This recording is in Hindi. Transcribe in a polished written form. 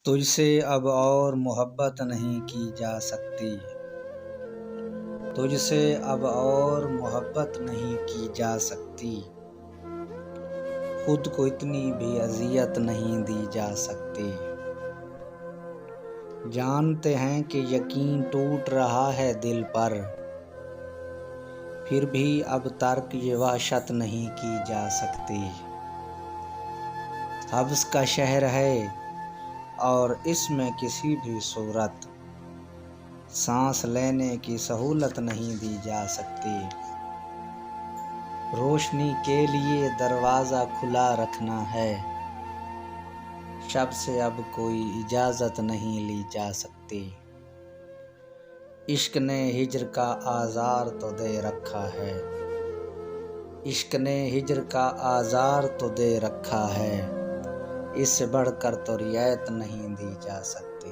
तुझसे अब और मोहब्बत नहीं की जा सकती। तुझसे अब और मोहब्बत नहीं की जा सकती। खुद को इतनी भी अजियत नहीं दी जा सकती। जानते हैं कि यकीन टूट रहा है दिल पर, फिर भी अब तर्क ये वहशत नहीं की जा सकती। हब्स का शहर है और इसमें किसी भी सूरत सांस लेने की सहूलत नहीं दी जा सकती। रोशनी के लिए दरवाज़ा खुला रखना है, शब से अब कोई इजाज़त नहीं ली जा सकती। इश्क ने हिज्र का आज़ार तो दे रखा है, इश्क ने हिज्र का आज़ार तो दे रखा है, इससे बढ़कर तो रियायत नहीं दी जा सकती।